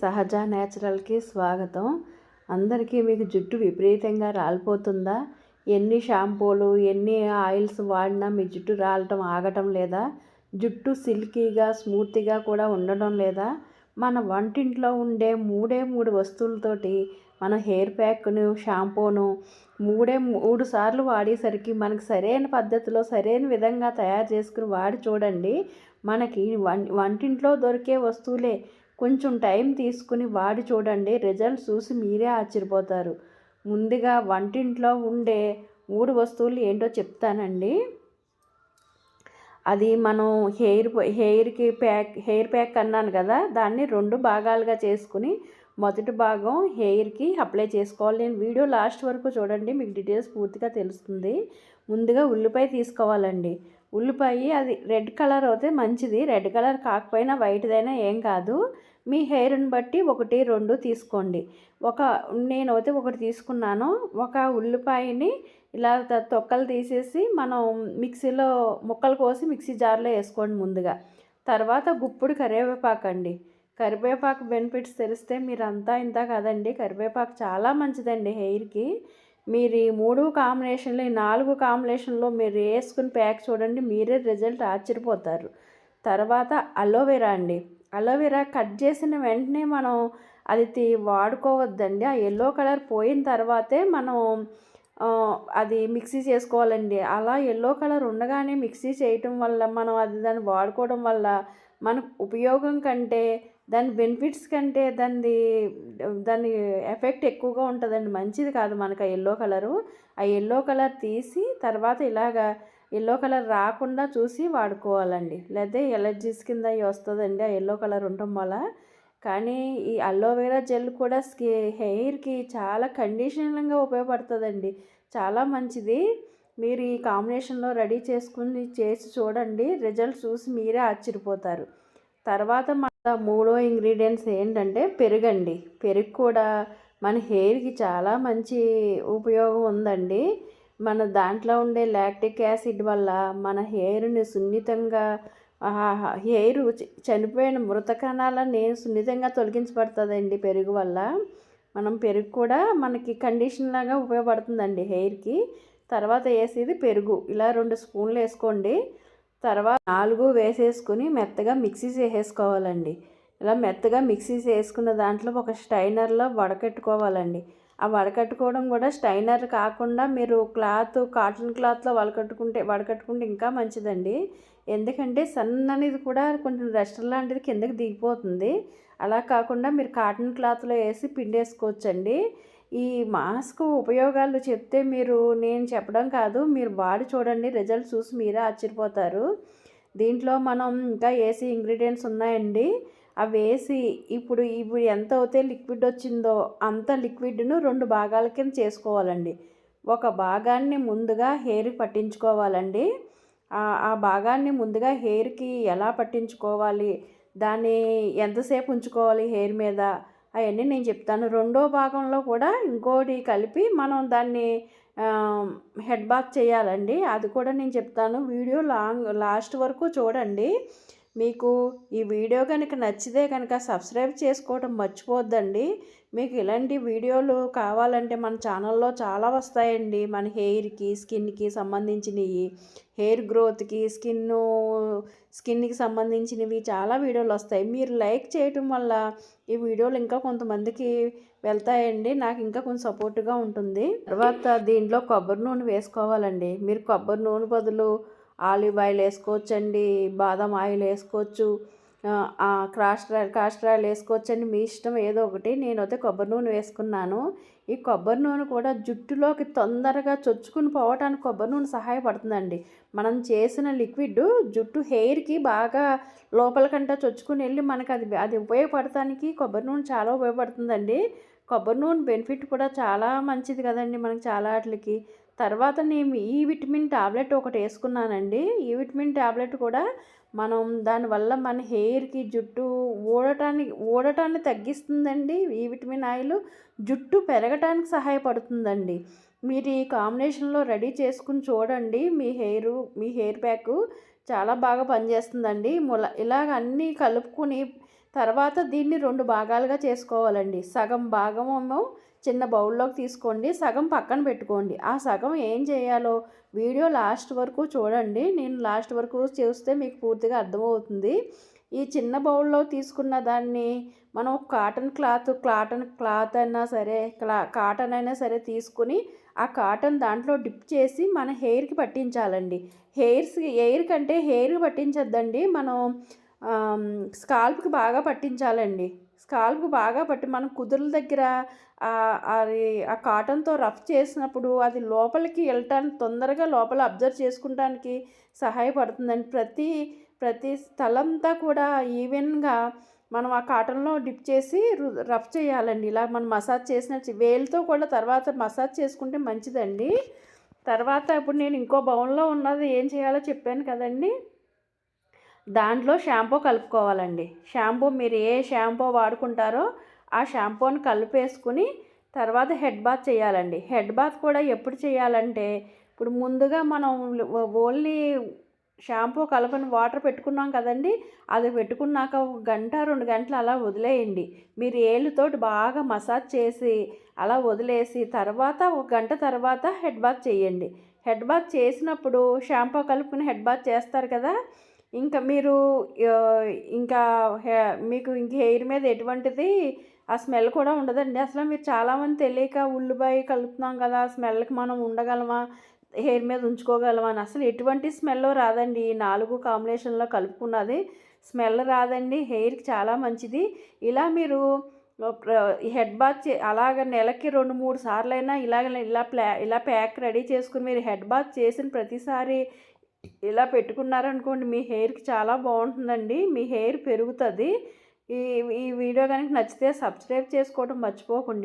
సహజ నేచురల్కి స్వాగతం. అందరికీ మీకు జుట్టు విపరీతంగా రాలిపోతుందా? ఎన్ని షాంపూలు ఎన్ని ఆయిల్స్ వాడినా మీ జుట్టు రాలటం ఆగటం లేదా? జుట్టు సిల్కీగా స్మూత్గా కూడా ఉండడం లేదా? మన వంటింట్లో ఉండే మూడు వస్తువులతోటి మన హెయిర్ ప్యాక్ను షాంపూను మూడు సార్లు వాడేసరికి మనకు సరైన పద్ధతిలో సరైన విధంగా తయారు చేసుకుని వాడి చూడండి. మనకి వంటింట్లో దొరికే వస్తువులే కొంచెం టైం తీసుకుని వాడి చూడండి. రిజల్ట్స్ చూసి మీరే ఆశ్చర్యపోతారు. ముందుగా వంటింట్లో ఉండే 3 వస్తువులు ఏంటో చెప్తానండి. అది మనం హెయిర్ ప్యాక్ అన్నాను కదా, దాన్ని 2 భాగాలుగా చేసుకుని మొదటి భాగం హెయిర్కి అప్లై చేసుకోవాలి. నేను వీడియో లాస్ట్ వరకు చూడండి, మీకు డీటెయిల్స్ పూర్తిగా తెలుస్తుంది. ముందుగా ఉల్లిపాయ తీసుకోవాలండి. ఉల్లిపాయ అది రెడ్ కలర్ అయితే మంచిది, రెడ్ కలర్ కాకపోయినా వైట్దైనా ఏం కాదు. మీ హెయిర్ని బట్టి 1, 2 తీసుకోండి. నేనైతే ఒకటి తీసుకున్నాను. ఒక ఉల్లిపాయని ఇలా తొక్కలు తీసేసి మనం మిక్సీలో ముక్కలు కోసి మిక్సీ జార్లో వేసుకోండి ముందుగా. తర్వాత గుప్పుడు కరివేపాకు అండి. కరివేపాకు బెనిఫిట్స్ తెలిస్తే మీరు అంతా ఇంత కాదండి. కరివేపాకు చాలా మంచిదండి హెయిర్కి. మీరు ఈ 3 కాంబినేషన్లు, ఈ 4 కాంబినేషన్లో మీరు వేసుకుని ప్యాక్ చూడండి, మీరే రిజల్ట్ ఆశ్చర్యపోతారు. తర్వాత అలోవెరా అండి. అలోవెరా కట్ చేసిన వెంటనే మనం అది వాడుకోవద్దండి. ఆ ఎల్లో కలర్ పోయిన తర్వాతే మనం అది మిక్సీ చేసుకోవాలండి. అలా ఎల్లో కలర్ ఉండగానే మిక్సీ చేయటం వల్ల మనం దాన్ని వాడుకోవడం వల్ల మనకు ఉపయోగం కంటే దాని బెనిఫిట్స్ కంటే దాని ఎఫెక్ట్ ఎక్కువగా ఉంటుందండి. మంచిది కాదు మనకు ఆ ఎల్లో కలరు. ఆ ఎల్లో కలర్ తీసి తర్వాత ఇలాగా ఎల్లో కలర్ రాకుండా చూసి వాడుకోవాలండి. లేదా ఎలర్జీస్ కింద అవి వస్తుందండి ఆ ఎల్లో కలర్ ఉండటం వల్ల. కానీ ఈ అలోవెరా జెల్ కూడా హెయిర్కి చాలా కండిషనింగ్గా ఉపయోగపడుతుందండి. చాలా మంచిది. మీరు ఈ కాంబినేషన్లో రెడీ చేసుకుని చేసి చూడండి, రిజల్ట్ చూసి మీరే ఆశ్చర్యపోతారు. తర్వాత మన 3వ ఇంగ్రీడియంట్స్ ఏంటంటే పెరుగండి. పెరుగు కూడా మన హెయిర్కి చాలా మంచి ఉపయోగం ఉందండి. మన దాంట్లో ఉండే లాక్టిక్ యాసిడ్ వల్ల మన హెయిర్ని సున్నితంగా హెయిర్ చనిపోయిన మృత కణాలని సున్నితంగా తొలగించబడుతుందండి పెరుగు వల్ల. పెరుగు కూడా మనకి కండిషన్ లాగా ఉపయోగపడుతుందండి హెయిర్కి. తర్వాత వేసేది పెరుగు ఇలా 2 స్పూన్లు వేసుకోండి. తర్వాత 4 వేసేసుకుని మెత్తగా మిక్సీ చేసేసుకోవాలండి. ఇలా మెత్తగా మిక్సీ చేసుకున్న దాంట్లో ఒక స్ట్రైనర్లో వడకట్టుకోవాలండి. ఆ వడకట్టుకోవడం కూడా స్ట్రైనర్ కాకుండా మీరు కాటన్ క్లాత్లో వడకట్టుకుంటే ఇంకా మంచిదండి. ఎందుకంటే సన్ననిది కూడా కొంచెం డస్టర్ లాంటిది కిందకి దిగిపోతుంది. అలా కాకుండా మీరు కాటన్ క్లాత్లో వేసి పిండేసుకోవచ్చండి. ఈ మాస్క్ ఉపయోగాలు చెప్తే నేను చెప్పడం కాదు, మీరు వాడి చూడండి, రిజల్ట్ చూసి మీరే ఆశ్చర్యపోతారు. దీంట్లో మనం ఇంకా వేసి ఇంగ్రీడియంట్స్ ఉన్నాయండి. అవి వేసి ఇప్పుడు ఎంత అయితే లిక్విడ్ వచ్చిందో అంత లిక్విడ్ను 2 భాగాల కింద చేసుకోవాలండి. ఒక భాగాన్ని ముందుగా హెయిర్కి పట్టించుకోవాలండి. ఆ భాగాన్ని ముందుగా హెయిర్కి ఎలా పట్టించుకోవాలి, దాన్ని ఎంతసేపు ఉంచుకోవాలి హెయిర్ మీద, అవన్నీ నేను చెప్తాను. 2వ భాగంలో కూడా ఇంకోటి కలిపి మనం దాన్ని హెడ్ బాత్ చేయాలండి. అది కూడా నేను చెప్తాను. వీడియో లాస్ట్ వరకు చూడండి. మీకు ఈ వీడియో కనుక నచ్చితే కనుక సబ్స్క్రైబ్ చేసుకోవడం మర్చిపోద్దండి. మీకు ఇలాంటి వీడియోలు కావాలంటే మన ఛానల్లో చాలా వస్తాయండి. మన హెయిర్కి స్కిన్కి సంబంధించినవి, హెయిర్ గ్రోత్కి స్కిన్కి సంబంధించినవి చాలా వీడియోలు వస్తాయి. మీరు లైక్ చేయటం వల్ల ఈ వీడియోలు ఇంకా కొంతమందికి వెళ్తాయండి. నాకు ఇంకా కొంచెం సపోర్ట్గా ఉంటుంది. తర్వాత దీంట్లో కొబ్బరి నూనె వేసుకోవాలండి. మీరు కొబ్బరి నూనె బదులు ఆలివ్ ఆయిల్ వేసుకోవచ్చండి, బాదం ఆయిల్ వేసుకోవచ్చు, కాస్టర్ ఆయిల్ వేసుకోవచ్చండి. మీ ఇష్టం ఏదో ఒకటి. నేనైతే కొబ్బరి నూనె వేసుకున్నాను. ఈ కొబ్బరి నూనె కూడా జుట్టులోకి తొందరగా చొచ్చుకుని పోవటానికి కొబ్బరి నూనె సహాయపడుతుందండి. మనం చేసిన లిక్విడ్ హెయిర్కి బాగా లోపలికంటా చొచ్చుకుని వెళ్ళి మనకి అది ఉపయోగపడటానికి కొబ్బరి నూనె చాలా ఉపయోగపడుతుందండి. కొబ్బరి నూనె బెనిఫిట్ కూడా చాలా మంచిది కదండి మనకి చాలా వాటికి. తర్వాత నేను ఈ విటమిన్ టాబ్లెట్ ఒకటి వేసుకున్నానండి. ఈ విటమిన్ టాబ్లెట్ కూడా దానివల్ల మన హెయిర్కి జుట్టు ఊడటాన్ని తగ్గిస్తుందండి. ఈ విటమిన్ ఆయిల్ జుట్టు పెరగటానికి సహాయపడుతుందండి. మీరు ఈ కాంబినేషన్లో రెడీ చేసుకుని చూడండి. మీ హెయిర్ ప్యాక్ చాలా బాగా పనిచేస్తుందండి. ఇలాగ అన్నీ కలుపుకుని తర్వాత దీన్ని 2 భాగాలుగా చేసుకోవాలండి. సగం భాగమేమో చిన్న బౌల్లోకి తీసుకోండి, సగం పక్కన పెట్టుకోండి. ఆ సగం ఏం చేయాలో వీడియో లాస్ట్ వరకు చూడండి. నేను లాస్ట్ వరకు చూస్తే మీకు పూర్తిగా అర్థమవుతుంది. ఈ చిన్న బౌల్లో తీసుకున్న దాన్ని మనం కాటన్ క్లాత్ అయినా సరే కాటన్ అయినా సరే తీసుకుని ఆ కాటన్ దాంట్లో డిప్ చేసి మన హెయిర్కి పట్టించాలండి. హెయిర్ కంటే హెయిర్కి పట్టించొద్దండి, మనం స్కాల్ప్కి బాగా పట్టించాలండి. స్కాల్ప్కి బాగా పట్టి మనం కుదురుల దగ్గర అది ఆ కాటన్తో రఫ్ చేసినప్పుడు అది లోపలికి వెళ్ళటానికి తొందరగా లోపల అబ్జర్వ్ చేసుకుంటానికి సహాయపడుతుందండి. ప్రతి స్థలంతా కూడా ఈవెన్గా మనం ఆ కాటన్లో డిప్ చేసి రఫ్ చేయాలండి. ఇలా మనం మసాజ్ చేసినట్టు వేలుతో కూడా తర్వాత మసాజ్ చేసుకుంటే మంచిదండి. తర్వాత ఇప్పుడు నేను ఇంకో బౌల్లో ఉన్నది ఏం చేయాలో చెప్పాను కదండి. దాంట్లో షాంపూ కలుపుకోవాలండి. షాంపూ మీరు ఏ షాంపూ వాడుకుంటారో ఆ షాంపూని కలిపేసుకుని తర్వాత హెడ్ బాత్ చేయాలండి. హెడ్ బాత్ కూడా ఎప్పుడు చేయాలంటే, ఇప్పుడు ముందుగా మనం ఓన్లీ షాంపూ కలపని వాటర్ పెట్టుకున్నాం కదండి, అది పెట్టుకున్నాక 1 గంట 2 గంటలు అలా వదిలేయండి. మీరు ఏళ్ళతోటి బాగా మసాజ్ చేసి అలా వదిలేసి తర్వాత 1 గంట తర్వాత హెడ్ బాత్ చేయండి. హెడ్ బాత్ చేసినప్పుడు షాంపూ కలుపుకుని హెడ్ బాత్ చేస్తారు కదా, ఇంకా మీరు ఇంకా మీకు ఇంక హెయిర్ మీద ఎటువంటిది ఆ స్మెల్ కూడా ఉండదండి. అసలు మీరు చాలామంది తెలియక ఉల్లిపాయ కలుపుతున్నాం కదా, స్మెల్కి మనం ఉండగలమా, హెయిర్ మీద ఉంచుకోగలమా అని. అసలు ఎటువంటి స్మెల్ రాదండి. ఈ 4 కాంబినేషన్లో కలుపుకున్నది స్మెల్ రాదండి. హెయిర్కి చాలా మంచిది. ఇలా మీరు హెడ్ బాత్ అలాగ నెలకి 2-3 సార్లైనా ఇలా ప్యాక్ రెడీ చేసుకుని మీరు హెడ్ బాత్ చేసిన ప్రతిసారి ఇలా పెట్టుకున్నారనుకోండి, మీ హెయిర్కి చాలా బాగుంటుందండి. మీ హెయిర్ పెరుగుతుంది. ఈ ఈ వీడియో కనుక నచ్చితే సబ్స్క్రైబ్ చేసుకోవడం మర్చిపోకండి.